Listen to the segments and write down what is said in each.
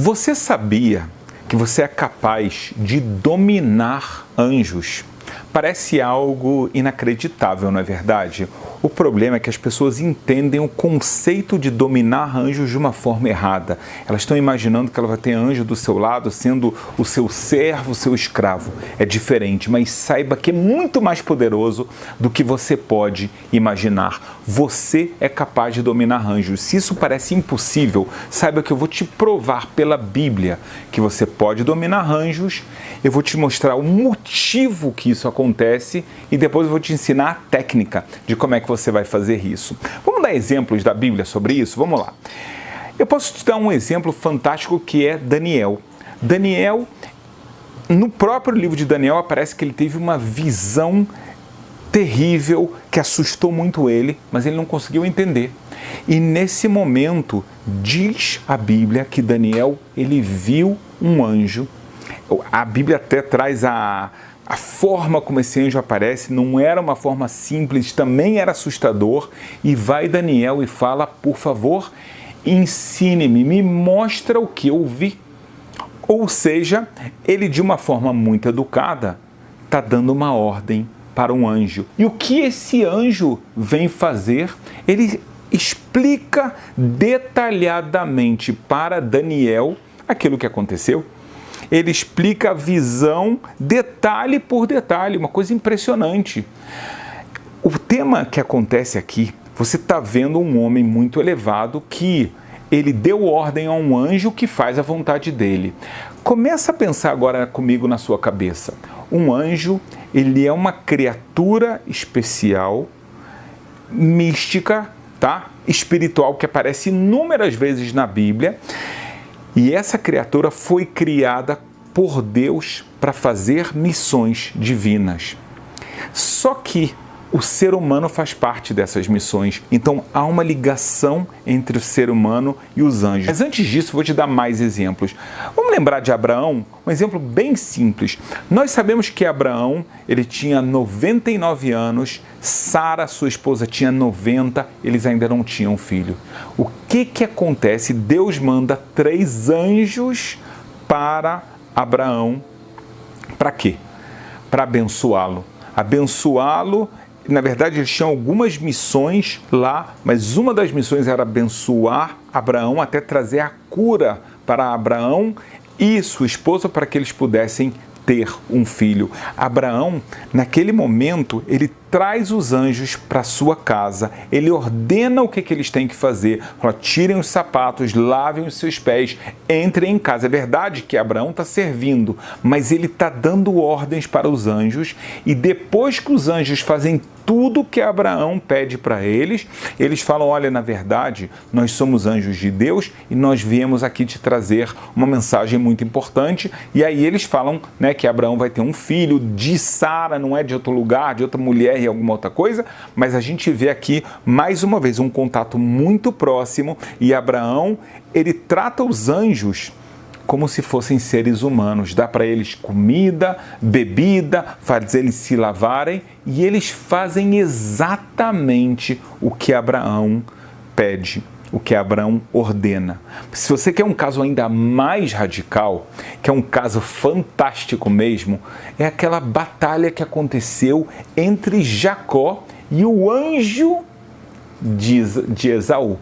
Você sabia que você é capaz de dominar anjos? Parece algo inacreditável, não é verdade? O problema é que as pessoas entendem o conceito de dominar anjos de uma forma errada. Elas estão imaginando que ela vai ter anjo do seu lado sendo o seu servo, o seu escravo. É diferente, mas saiba que é muito mais poderoso do que você pode imaginar. Você é capaz de dominar anjos. Se isso parece impossível, saiba que eu vou te provar pela Bíblia que você pode dominar anjos. Eu vou te mostrar o motivo que isso acontece e depois eu vou te ensinar a técnica de como é que você vai fazer isso. Vamos dar exemplos da Bíblia sobre isso? Vamos lá. Eu posso te dar um exemplo fantástico que é Daniel. Daniel, no próprio livro de Daniel, aparece que ele teve uma visão terrível que assustou muito ele, mas ele não conseguiu entender. E nesse momento, diz a Bíblia que Daniel, ele viu um anjo. A Bíblia até traz a forma como esse anjo aparece, não era uma forma simples, também era assustador. E vai Daniel e fala, por favor, ensine-me, me mostra o que eu vi. Ou seja, ele de uma forma muito educada, está dando uma ordem para um anjo. E o que esse anjo vem fazer? Ele explica detalhadamente para Daniel aquilo que aconteceu. Ele explica a visão detalhe por detalhe, uma coisa impressionante. O tema que acontece aqui, você está vendo um homem muito elevado que ele deu ordem a um anjo que faz a vontade dele. Começa a pensar agora comigo na sua cabeça. Um anjo, ele é uma criatura especial, mística, tá? Espiritual, que aparece inúmeras vezes na Bíblia. E essa criatura foi criada por Deus para fazer missões divinas. Só que o ser humano faz parte dessas missões. Então há uma ligação entre o ser humano e os anjos. Mas antes disso, vou te dar mais exemplos. Vamos lembrar de Abraão? Um exemplo bem simples. Nós sabemos que Abraão, ele tinha 99 anos, Sara, sua esposa, tinha 90, eles ainda não tinham filho. O que acontece? Deus manda 3 anjos para Abraão. Para quê? Para abençoá-lo. Abençoá-lo. Na verdade, eles tinham algumas missões lá, mas uma das missões era abençoar Abraão até trazer a cura para Abraão e sua esposa para que eles pudessem ter um filho. Abraão, naquele momento, ele traz os anjos para sua casa, ele ordena o que eles têm que fazer, fala, tirem os sapatos, lavem os seus pés, entrem em casa. É verdade que Abraão está servindo, mas ele está dando ordens para os anjos e depois que os anjos fazem tudo que Abraão pede para eles, eles falam, olha, na verdade, nós somos anjos de Deus e nós viemos aqui te trazer uma mensagem muito importante. E aí eles falam, né, que Abraão vai ter um filho de Sara, não é de outro lugar, de outra mulher e alguma outra coisa, mas a gente vê aqui, mais uma vez, um contato muito próximo e Abraão, ele trata os anjos como se fossem seres humanos, dá para eles comida, bebida, faz eles se lavarem e eles fazem exatamente o que Abraão pede, o que Abraão ordena. Se você quer um caso ainda mais radical, que é um caso fantástico mesmo, é aquela batalha que aconteceu entre Jacó e o anjo de Esaú.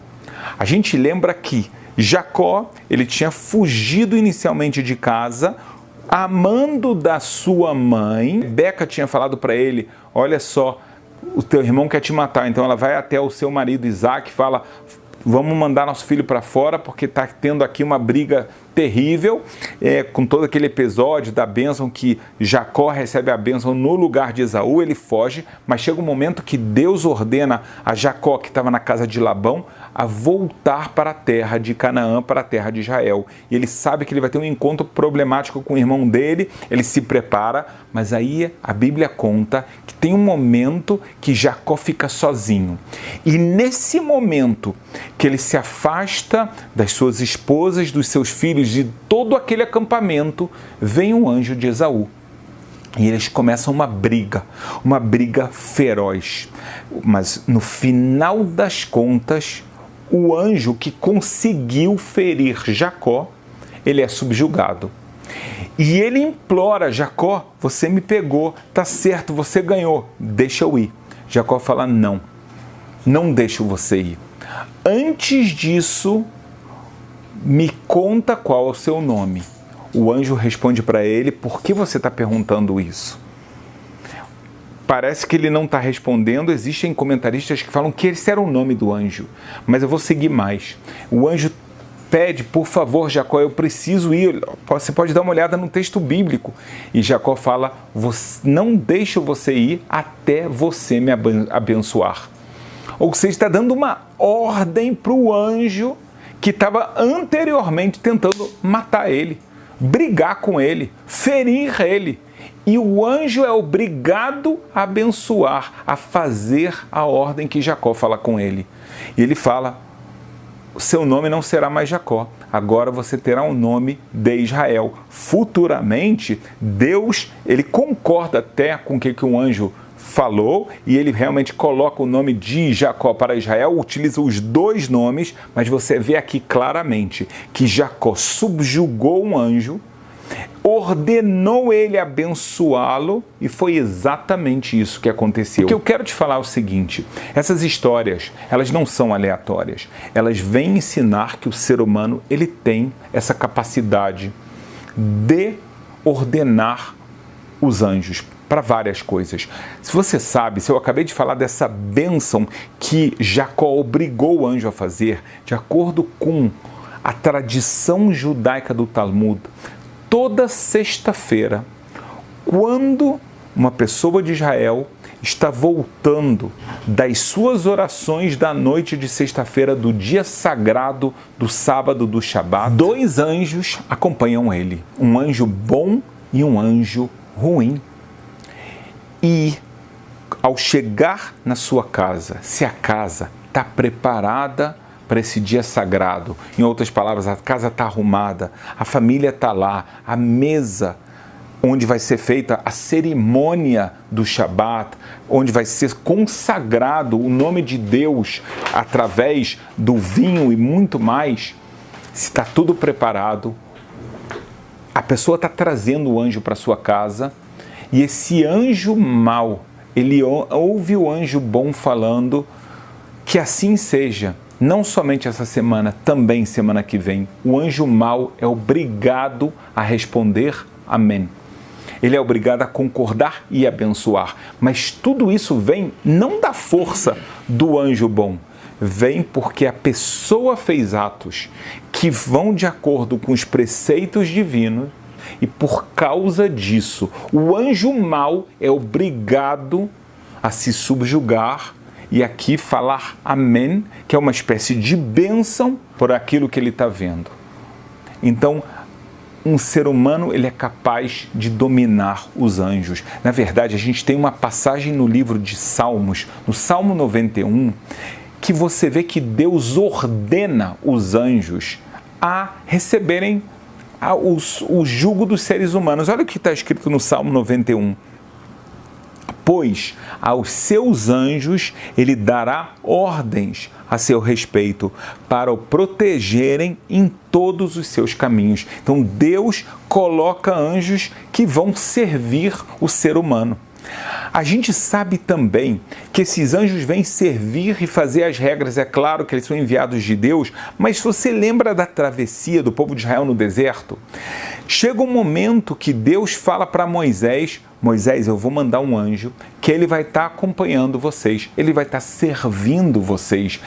A gente lembra que Jacó, ele tinha fugido inicialmente de casa, amando da sua mãe. Rebeca tinha falado para ele, olha só, o teu irmão quer te matar. Então ela vai até o seu marido Isaac e fala, vamos mandar nosso filho para fora porque está tendo aqui uma briga terrível, com todo aquele episódio da bênção que Jacó recebe a bênção no lugar de Esaú, ele foge, mas chega um momento que Deus ordena a Jacó, que estava na casa de Labão, a voltar para a terra de Canaã, para a terra de Israel. E ele sabe que ele vai ter um encontro problemático com o irmão dele, ele se prepara, mas aí a Bíblia conta que tem um momento que Jacó fica sozinho. E nesse momento que ele se afasta das suas esposas, dos seus filhos, de todo aquele acampamento, vem um anjo de Esaú. E eles começam uma briga feroz. Mas no final das contas, o anjo que conseguiu ferir Jacó, ele é subjugado. E ele implora: Jacó, você me pegou, tá certo, você ganhou, deixa eu ir. Jacó fala: não, não deixo você ir. Antes disso, me conta qual é o seu nome. O anjo responde para ele: por que você está perguntando isso? Parece que ele não está respondendo. Existem comentaristas que falam que esse era o nome do anjo, mas eu vou seguir mais. O anjo pede: por favor, Jacó, eu preciso ir. Você pode dar uma olhada no texto bíblico. E Jacó fala: não deixo você ir até você me abençoar. Ou seja, está dando uma ordem para o anjo que estava anteriormente tentando matar ele, brigar com ele, ferir ele. E o anjo é obrigado a abençoar, a fazer a ordem que Jacó fala com ele. E ele fala: o seu nome não será mais Jacó, agora você terá o nome de Israel. Futuramente, Deus, ele concorda até com o que o anjo falou, e ele realmente coloca o nome de Jacó para Israel, utiliza os dois nomes, mas você vê aqui claramente que Jacó subjugou um anjo, ordenou ele abençoá-lo, e foi exatamente isso que aconteceu. O que eu quero te falar é o seguinte: essas histórias, elas não são aleatórias, elas vêm ensinar que o ser humano, ele tem essa capacidade de ordenar os anjos para várias coisas. Se você sabe, se eu acabei de falar dessa bênção que Jacó obrigou o anjo a fazer, de acordo com a tradição judaica do Talmud, toda sexta-feira, quando uma pessoa de Israel está voltando das suas orações da noite de sexta-feira, do dia sagrado, do sábado, do Shabat, dois anjos acompanham ele, um anjo bom e um anjo ruim. E ao chegar na sua casa, se a casa está preparada para esse dia sagrado, em outras palavras, a casa está arrumada, a família está lá, a mesa onde vai ser feita a cerimônia do Shabat, onde vai ser consagrado o nome de Deus através do vinho e muito mais, se está tudo preparado, a pessoa está trazendo o anjo para sua casa, e esse anjo mau, ele ouve o anjo bom falando que assim seja. Não somente essa semana, também semana que vem. O anjo mau é obrigado a responder amém. Ele é obrigado a concordar e abençoar. Mas tudo isso vem não da força do anjo bom. Vem porque a pessoa fez atos que vão de acordo com os preceitos divinos. E por causa disso, o anjo mau é obrigado a se subjugar e aqui falar amém, que é uma espécie de bênção por aquilo que ele está vendo. Então, um ser humano, ele é capaz de dominar os anjos. Na verdade, a gente tem uma passagem no livro de Salmos, no Salmo 91, que você vê que Deus ordena os anjos a receberem o jugo dos seres humanos. Olha o que está escrito no Salmo 91. Pois aos seus anjos ele dará ordens a seu respeito para o protegerem em todos os seus caminhos. Então Deus coloca anjos que vão servir o ser humano. A gente sabe também que esses anjos vêm servir e fazer as regras. É claro que eles são enviados de Deus, mas se você lembra da travessia do povo de Israel no deserto, chega um momento que Deus fala para Moisés: Moisés, eu vou mandar um anjo que ele vai estar acompanhando vocês, ele vai estar servindo vocês.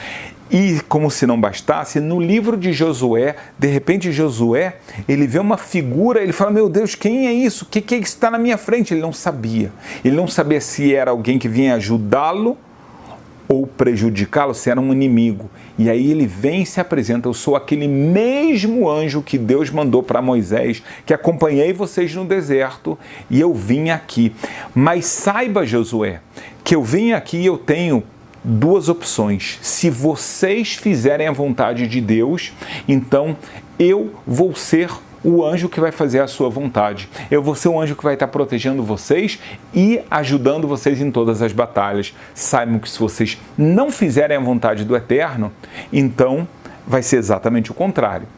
E como se não bastasse, no livro de Josué, de repente Josué, ele vê uma figura, ele fala: meu Deus, quem é isso? O que está na minha frente? Ele não sabia. Ele não sabia se era alguém que vinha ajudá-lo ou prejudicá-lo, se era um inimigo. E aí ele vem e se apresenta: eu sou aquele mesmo anjo que Deus mandou para Moisés, que acompanhei vocês no deserto, e eu vim aqui. Mas saiba, Josué, que eu vim aqui e eu tenho duas opções. Se vocês fizerem a vontade de Deus, então eu vou ser o anjo que vai fazer a sua vontade. Eu vou ser o anjo que vai estar protegendo vocês e ajudando vocês em todas as batalhas. Saibam que se vocês não fizerem a vontade do Eterno, então vai ser exatamente o contrário.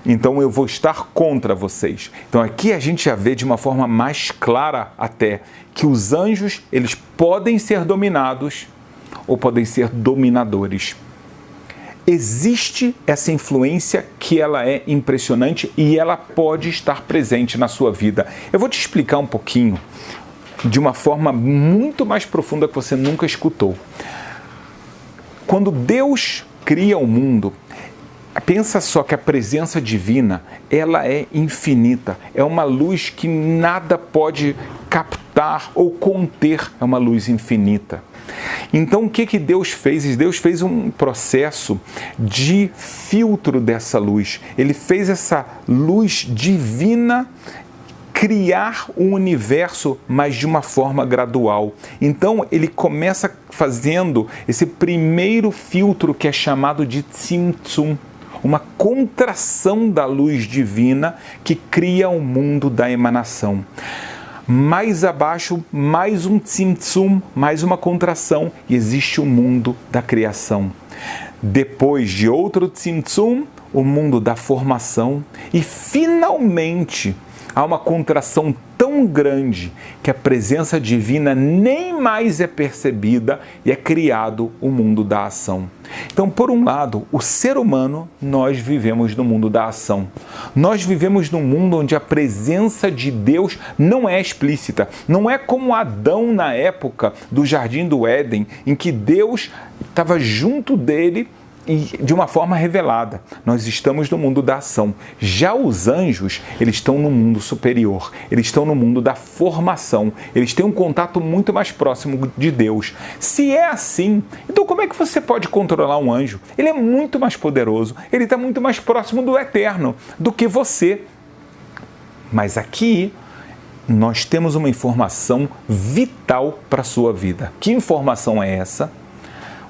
então eu vou estar contra vocês. Então aqui a gente já vê de uma forma mais clara até que os anjos, eles podem ser dominados ou podem ser dominadores. Existe essa influência que ela é impressionante e ela pode estar presente na sua vida. Eu vou te explicar um pouquinho de uma forma muito mais profunda que você nunca escutou. Quando Deus cria o mundo, pensa só que a presença divina, ela é infinita, é uma luz que nada pode captar ou conter, é uma luz infinita. Então o que Deus fez? Deus fez um processo de filtro dessa luz. Ele fez essa luz divina criar o universo, mas de uma forma gradual. Então ele começa fazendo esse primeiro filtro que é chamado de Tzimtzum, uma contração da luz divina que cria o mundo da emanação. Mais abaixo, mais um tzimtzum, mais uma contração, e existe o mundo da criação. Depois de outro tzimtzum, o mundo da formação, e finalmente há uma contração tão grande que a presença divina nem mais é percebida e é criado o mundo da ação. Então, por um lado, o ser humano, nós vivemos no mundo da ação. Nós vivemos num mundo onde a presença de Deus não é explícita. Não é como Adão na época do Jardim do Éden, em que Deus estava junto dele e de uma forma revelada. Nós estamos no mundo da ação. Já os anjos, eles estão no mundo superior. Eles estão no mundo da formação. Eles têm um contato muito mais próximo de Deus. Se é assim, então como é que você pode controlar um anjo? Ele é muito mais poderoso. Ele está muito mais próximo do eterno do que você. Mas aqui nós temos uma informação vital para a sua vida. Que informação é essa?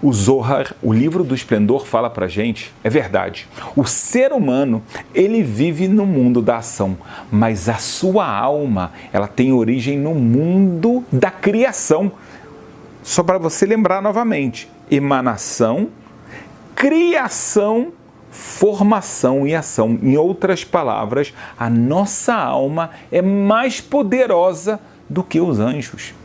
O Zohar, o livro do esplendor, fala pra gente, é verdade, o ser humano, ele vive no mundo da ação, mas a sua alma, ela tem origem no mundo da criação. Só para você lembrar novamente, emanação, criação, formação e ação. Em outras palavras, a nossa alma é mais poderosa do que os anjos.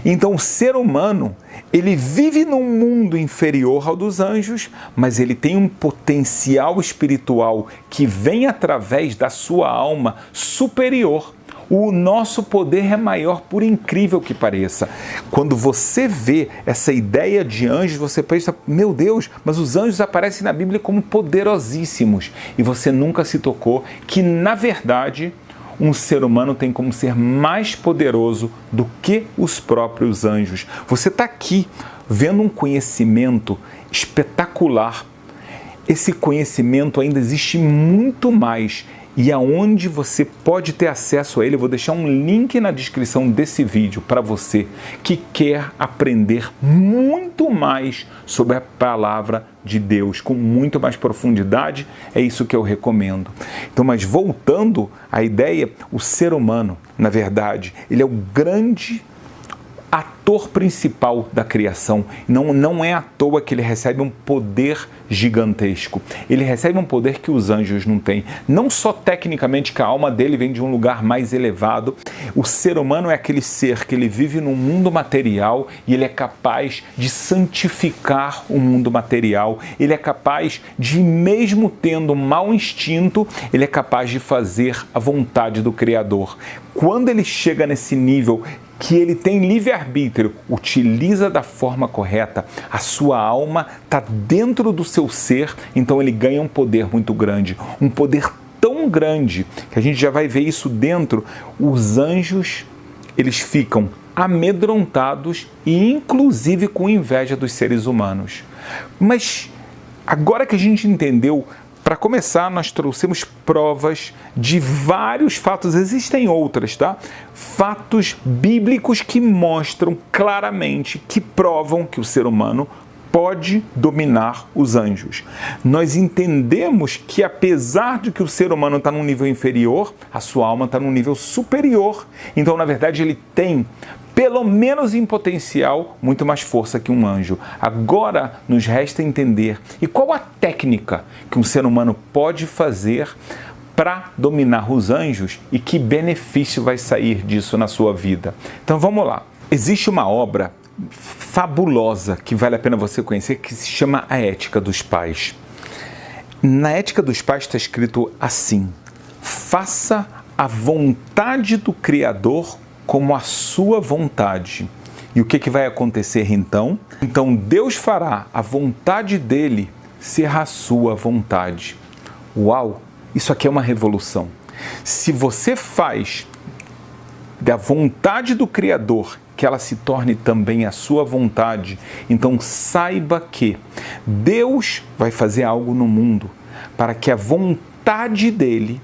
Então o ser humano, ele vive num mundo inferior ao dos anjos, mas ele tem um potencial espiritual que vem através da sua alma superior. O nosso poder é maior, por incrível que pareça. Quando você vê essa ideia de anjos, você pensa, meu Deus, mas os anjos aparecem na Bíblia como poderosíssimos. E você nunca se tocou que, na verdade, um ser humano tem como ser mais poderoso do que os próprios anjos. Você está aqui vendo um conhecimento espetacular. Esse conhecimento ainda existe muito mais. E aonde você pode ter acesso a ele, eu vou deixar um link na descrição desse vídeo para você que quer aprender muito mais sobre a palavra de Deus, com muito mais profundidade, é isso que eu recomendo. Então, mas voltando à ideia, o ser humano, na verdade, ele é o grande ator principal da criação. Não é à toa que ele recebe um poder gigantesco. Ele recebe um poder que os anjos não têm. Não só tecnicamente que a alma dele vem de um lugar mais elevado. O ser humano é aquele ser que ele vive num mundo material e ele é capaz de santificar o mundo material. Ele é capaz de, mesmo tendo um mau instinto, ele é capaz de fazer a vontade do Criador. Quando ele chega nesse nível que ele tem livre-arbítrio, utiliza da forma correta, a sua alma está dentro do seu ser, então ele ganha um poder muito grande, um poder tão grande, que a gente já vai ver isso dentro, os anjos, eles ficam amedrontados e inclusive com inveja dos seres humanos. Mas agora que a gente entendeu, para começar, nós trouxemos provas de vários fatos, existem outras, tá? Fatos bíblicos que mostram claramente, que provam que o ser humano pode dominar os anjos. Nós entendemos que apesar de que o ser humano está num nível inferior, a sua alma está num nível superior. Então, na verdade, ele tem, pelo menos em potencial, muito mais força que um anjo. Agora nos resta entender e qual a técnica que um ser humano pode fazer para dominar os anjos e que benefício vai sair disso na sua vida. Então vamos lá. Existe uma obra fabulosa que vale a pena você conhecer que se chama A Ética dos Pais. Na Ética dos Pais está escrito assim: faça a vontade do Criador como a sua vontade. E o que vai acontecer então? Então Deus fará a vontade dele ser a sua vontade. Uau! Isso aqui é uma revolução. Se você faz da vontade do Criador que ela se torne também a sua vontade, então saiba que Deus vai fazer algo no mundo para que a vontade dele,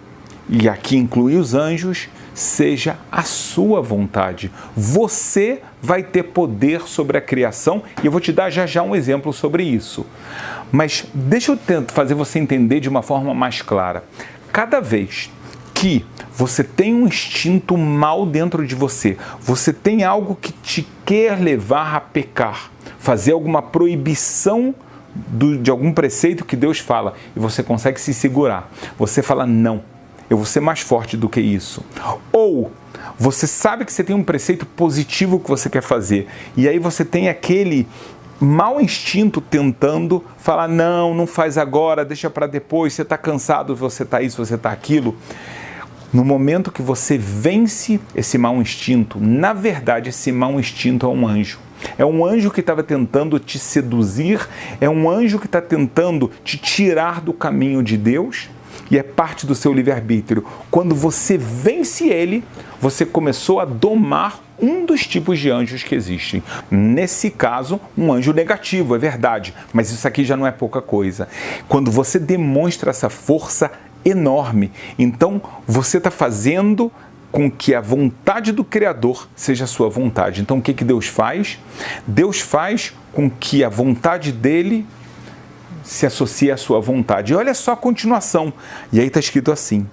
e aqui inclui os anjos, seja a sua vontade. Você vai ter poder sobre a criação e eu vou te dar já um exemplo sobre isso. Mas deixa eu tentar fazer você entender de uma forma mais clara. Cada vez que você tem um instinto mal dentro de você, você tem algo que te quer levar a pecar, fazer alguma proibição de algum preceito que Deus fala e você consegue se segurar. Você fala, não, eu vou ser mais forte do que isso. Ou você sabe que você tem um preceito positivo que você quer fazer e aí você tem aquele mau instinto tentando falar, não faz agora, deixa para depois, você está cansado, você está isso, você está aquilo. No momento que você vence esse mau instinto, na verdade esse mau instinto é um anjo. É um anjo que estava tentando te seduzir, é um anjo que está tentando te tirar do caminho de Deus e é parte do seu livre-arbítrio. Quando você vence ele, você começou a domar um dos tipos de anjos que existem. Nesse caso, um anjo negativo, é verdade, mas isso aqui já não é pouca coisa. Quando você demonstra essa força enorme, então você está fazendo com que a vontade do Criador seja a sua vontade. Então o que Deus faz? Deus faz com que a vontade dele se associe à sua vontade. E olha só a continuação. E aí está escrito assim: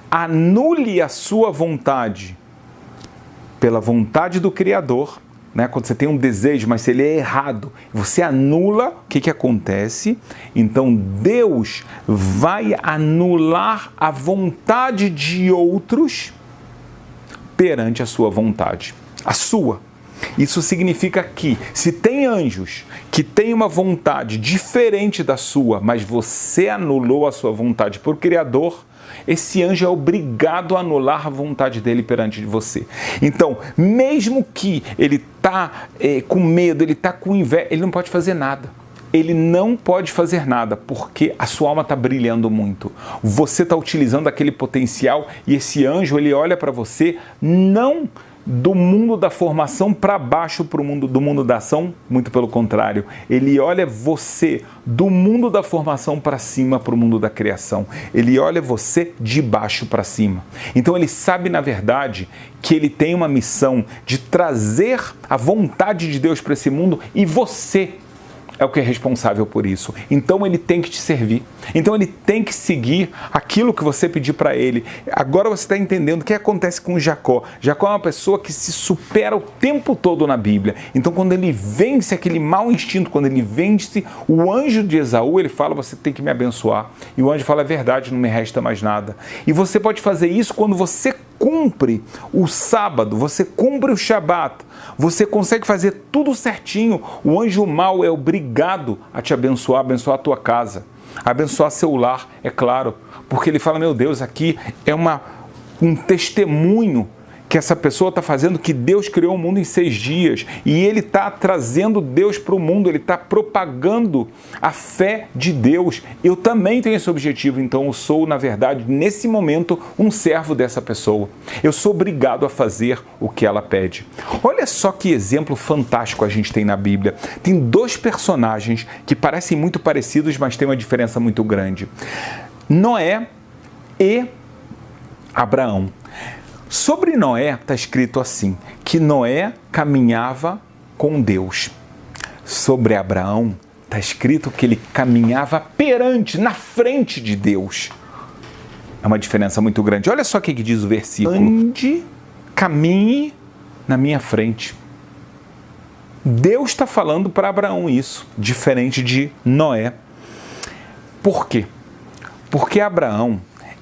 anule a sua vontade pela vontade do Criador, né? Quando você tem um desejo, mas se ele é errado, você anula, o que acontece? Então Deus vai anular a vontade de outros perante a sua vontade, a sua. Isso significa que se tem anjos que têm uma vontade diferente da sua, mas você anulou a sua vontade por Criador, esse anjo é obrigado a anular a vontade dele perante de você. Então, mesmo que ele está com medo, ele está com inveja, ele não pode fazer nada. Ele não pode fazer nada, porque a sua alma está brilhando muito. Você está utilizando aquele potencial e esse anjo, ele olha para você, não do mundo da formação para baixo para o mundo do mundo da ação, muito pelo contrário. Ele olha você do mundo da formação para cima para o mundo da criação. Ele olha você de baixo para cima. Então ele sabe, na verdade, que ele tem uma missão de trazer a vontade de Deus para esse mundo e você é o que é responsável por isso. Então ele tem que te servir. Então ele tem que seguir aquilo que você pedir para ele. Agora você está entendendo o que acontece com Jacó. Jacó é uma pessoa que se supera o tempo todo na Bíblia. Então quando ele vence aquele mau instinto, quando ele vence o anjo de Esaú, ele fala, você tem que me abençoar. E o anjo fala, é verdade, não me resta mais nada. E você pode fazer isso quando você cumpre o sábado, você cumpre o Shabat, você consegue fazer tudo certinho. O anjo mau é obrigado a te abençoar a tua casa, abençoar seu lar, é claro, porque ele fala, meu Deus, aqui é um testemunho que essa pessoa está fazendo que Deus criou o mundo em 6 dias e ele está trazendo Deus para o mundo, ele está propagando a fé de Deus. Eu também tenho esse objetivo, então eu sou, na verdade, nesse momento, um servo dessa pessoa. Eu sou obrigado a fazer o que ela pede. Olha só que exemplo fantástico a gente tem na Bíblia. Tem 2 personagens que parecem muito parecidos, mas tem uma diferença muito grande. Noé e Abraão. Sobre Noé está escrito assim, que Noé caminhava com Deus. Sobre Abraão está escrito que ele caminhava perante, na frente de Deus. É uma diferença muito grande. Olha só o que diz o versículo. Ande, caminhe na minha frente. Deus está falando para Abraão isso, diferente de Noé. Por quê? Porque Abraão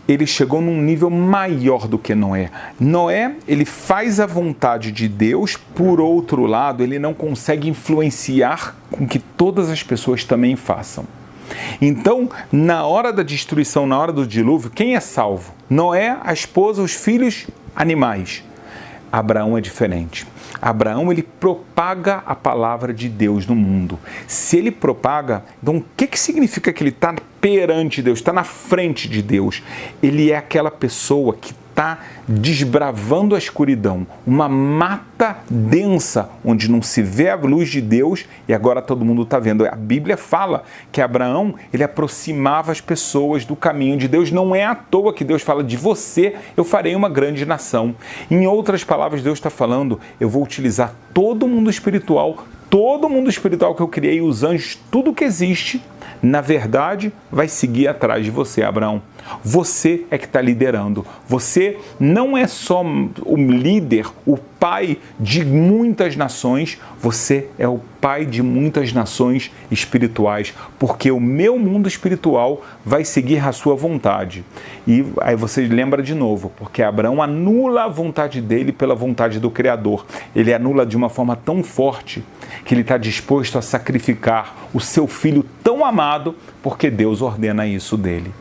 ele chegou num nível maior do que Noé. Noé, ele faz a vontade de Deus, por outro lado, ele não consegue influenciar com que todas as pessoas também façam. Então, na hora da destruição, na hora do dilúvio, quem é salvo? Noé, a esposa, os filhos, animais. Abraão é diferente. Abraão, ele propaga a palavra de Deus no mundo. Se ele propaga, então o que significa que ele está perante Deus, está na frente de Deus? Ele é aquela pessoa que está desbravando a escuridão, uma mata densa, onde não se vê a luz de Deus e agora todo mundo está vendo. A Bíblia fala que Abraão, ele aproximava as pessoas do caminho de Deus. Não é à toa que Deus fala de você, eu farei uma grande nação. Em outras palavras, Deus está falando, eu vou utilizar todo mundo espiritual que eu criei, os anjos, tudo que existe, na verdade, vai seguir atrás de você, Abraão. Você é que está liderando. Você não é só o líder, o pai de muitas nações, você é o pai de muitas nações espirituais, porque o meu mundo espiritual vai seguir a sua vontade. E aí você lembra de novo, porque Abraão anula a vontade dele pela vontade do Criador. Ele anula de uma forma tão forte que ele está disposto a sacrificar o seu filho tão amado, porque Deus ordena isso dele.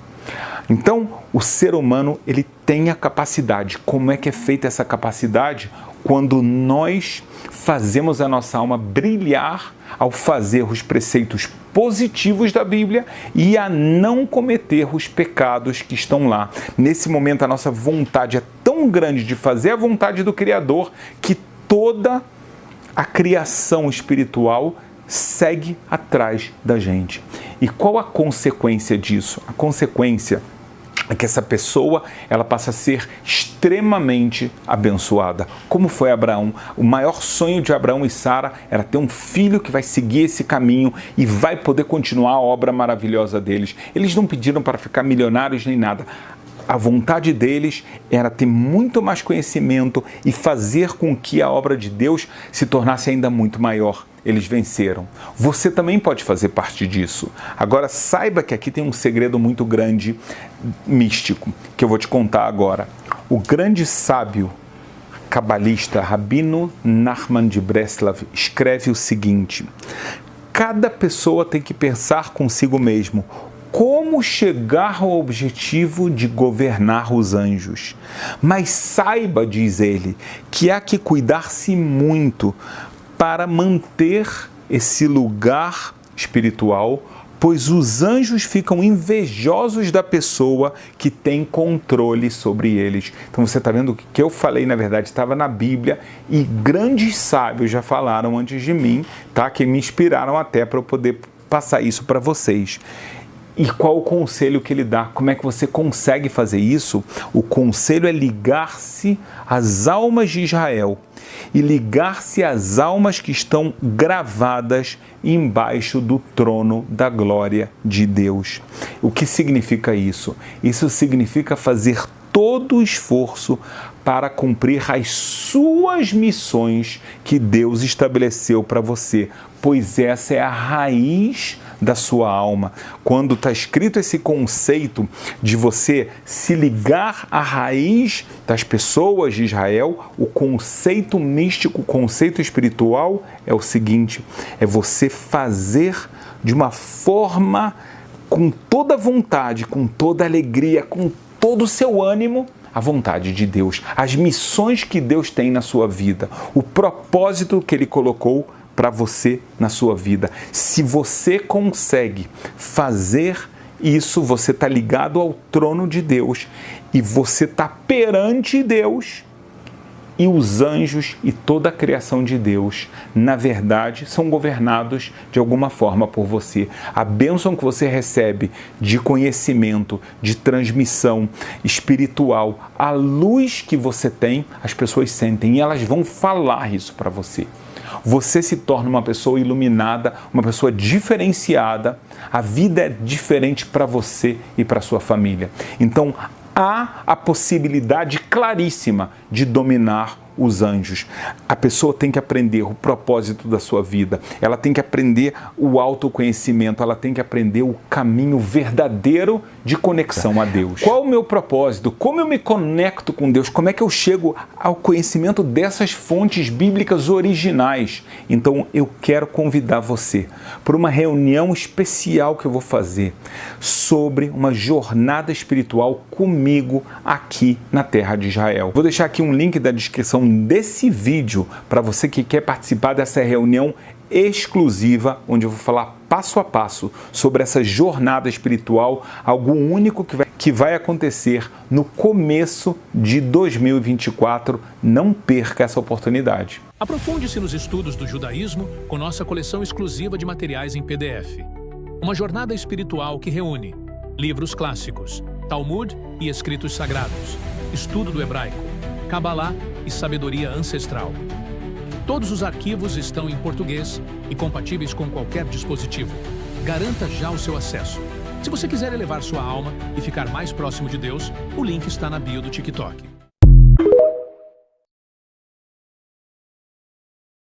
Então, o ser humano, ele tem a capacidade. Como é que é feita essa capacidade? Quando nós fazemos a nossa alma brilhar ao fazer os preceitos positivos da Bíblia e a não cometer os pecados que estão lá. Nesse momento, a nossa vontade é tão grande de fazer a vontade do Criador que toda a criação espiritual segue atrás da gente. E qual a consequência disso? A consequência é que essa pessoa, ela passa a ser extremamente abençoada. Como foi Abraão? O maior sonho de Abraão e Sara era ter um filho que vai seguir esse caminho e vai poder continuar a obra maravilhosa deles. Eles não pediram para ficar milionários nem nada. A vontade deles era ter muito mais conhecimento e fazer com que a obra de Deus se tornasse ainda muito maior. Eles venceram. Você também pode fazer parte disso. Agora, saiba que aqui tem um segredo muito grande, místico, que eu vou te contar agora. O grande sábio cabalista Rabino Nachman de Breslav escreve o seguinte: cada pessoa tem que pensar consigo mesmo como chegar ao objetivo de governar os anjos. Mas saiba, diz ele, que há que cuidar-se muito para manter esse lugar espiritual, pois os anjos ficam invejosos da pessoa que tem controle sobre eles. Então você está vendo que o que eu falei, na verdade, estava na Bíblia e grandes sábios já falaram antes de mim, tá? Que me inspiraram até para eu poder passar isso para vocês. E qual o conselho que ele dá? Como é que você consegue fazer isso? O conselho é ligar-se às almas de Israel e ligar-se às almas que estão gravadas embaixo do trono da glória de Deus. O que significa isso? Isso significa fazer todo o esforço para cumprir as suas missões que Deus estabeleceu para você, pois essa é a raiz da sua alma. Quando está escrito esse conceito de você se ligar à raiz das pessoas de Israel, o conceito místico, o conceito espiritual é o seguinte: é você fazer de uma forma com toda vontade, com toda alegria, com todo o seu ânimo, a vontade de Deus, as missões que Deus tem na sua vida, o propósito que Ele colocou para você na sua vida. Se você consegue fazer isso, você está ligado ao trono de Deus e você está perante Deus, e os anjos e toda a criação de Deus, na verdade, são governados de alguma forma por você. A bênção que você recebe de conhecimento, de transmissão espiritual, a luz que você tem, as pessoas sentem e elas vão falar isso para você. Você se torna uma pessoa iluminada, uma pessoa diferenciada, a vida é diferente para você e para sua família. Então, há a possibilidade claríssima de dominar os anjos. A pessoa tem que aprender o propósito da sua vida, ela tem que aprender o autoconhecimento, ela tem que aprender o caminho verdadeiro de conexão a Deus. Qual o meu propósito? Como eu me conecto com Deus? Como é que eu chego ao conhecimento dessas fontes bíblicas originais? Então eu quero convidar você para uma reunião especial que eu vou fazer sobre uma jornada espiritual comigo aqui na terra de Israel. Vou deixar aqui um link da descrição desse vídeo para você que quer participar dessa reunião exclusiva, onde eu vou falar passo a passo sobre essa jornada espiritual, algo único que vai acontecer no começo de 2024. Não perca essa oportunidade. Aprofunde-se nos estudos do judaísmo com nossa coleção exclusiva de materiais em PDF. Uma jornada espiritual que reúne livros clássicos, Talmud e escritos sagrados, estudo do hebraico, Cabalá e sabedoria ancestral. Todos os arquivos estão em português e compatíveis com qualquer dispositivo. Garanta já o seu acesso. Se você quiser elevar sua alma e ficar mais próximo de Deus, o link está na bio do TikTok.